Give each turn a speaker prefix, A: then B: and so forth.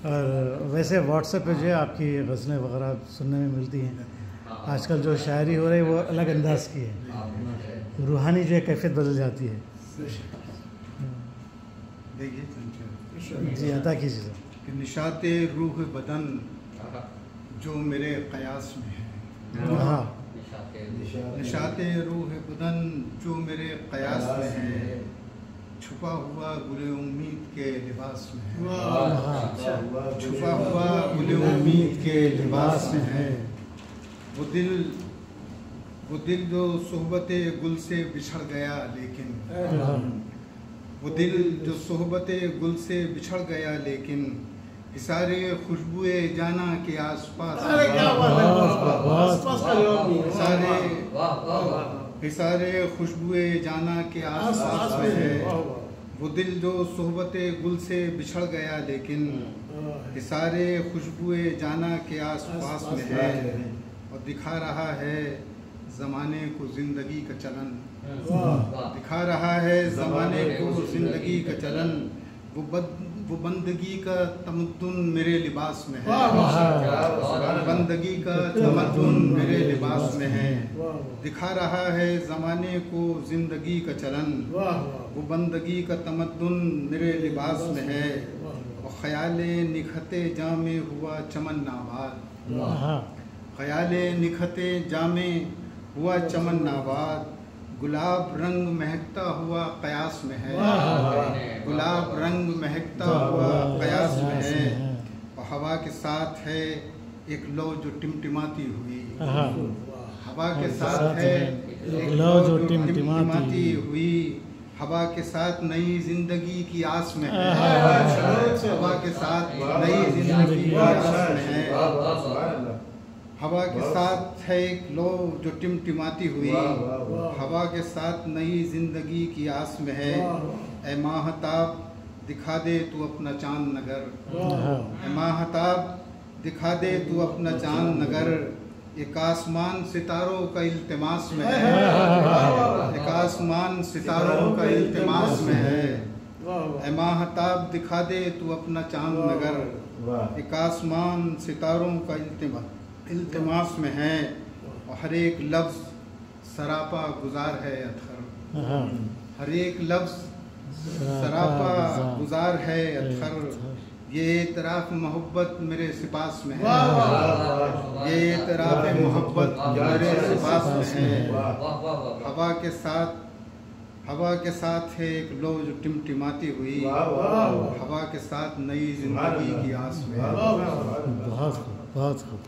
A: और वैसे व्हाट्सएप पे जो है आपकी गज़लें वगैरह सुनने में मिलती हैं। आजकल जो शायरी हो रही है वो अलग अंदाज की है, रूहानी जो है कैफियत बदल जाती है।
B: देखिए
A: जी अता कीजिए सर।
B: कि निशाते रूह बदन जो मेरे कयास में है,
A: हाँ
B: निशाते रूह बदन जो मेरे कयास में है, छुपा हुआ गुले उम्मीद के लिबास में है, छुपा हुआ गुले उम्मीद के लिबास में है। वो दिल जो सोहबते गुल से बिछड़ गया लेकिन, वो दिल जो सोहबते गुल से बिछड़ गया लेकिन इशारे खुशबुए जाना के आसपास, इशारे खुशबुए जाना के आसपास में है। वो दिल जो सोहबते गुल से बिछड़ गया लेकिन इशारे खुशबुए जाना के आसपास में है। और दिखा रहा है ज़माने को ज़िंदगी का चलन, दिखा रहा है ज़माने को ज़िंदगी का चलन। वो बंदगी का तमद्दुन मेरे लिबास में है, बंदगी का तमद्दुन मेरे लिबास में है। दिखा रहा है ज़माने को ज़िंदगी का चलन, वो बंदगी का तमद्दुन मेरे लिबास में है। और ख़याले निखते जामे हुआ चमन नाबाद, ख़याले निखते जामे हुआ चमन नाबाद। गुलाब रंग महकता हुआ कयास में है, गुलाब रंग महकता हुआ कयास में है। और हवा के साथ है एक लौ जो टिमटिमाती हुई, हवा के साथ है एक लौ जो टिमटिमाती हुई। हवा के साथ नई जिंदगी की आस में है, हवा के साथ नई जिंदगी की आस में है। हवा के साथ है एक लो जो टिमटिमाती हुई, हवा के साथ नई जिंदगी की आस में है। ऐ माहताब दिखा दे तू अपना चांद नगर, ऐ माहताब दिखा दे तू अपना चांद नगर। एक आसमान सितारों का इल्तिमास में है, एक आसमान सितारों का इल्तिमास में है। ऐ माहताब दिखा दे तू अपना चांद नगर, एक आसमान सितारों का इल्तिमास में है। और हर एक लफ्ज़ सरापा गुजार है अतहर, हर एक लफ्ज़ सरापा गुजार है अतहर। ये एतराफ़ मोहब्बत मेरे सिपास में है, ये एतराफ़ मोहब्बत मेरे सिपास में है। हवा के साथ है एक लो जो टिमटिमाती हुई, हवा के साथ नई जिंदगी की आस में है।
A: बहुत खूब।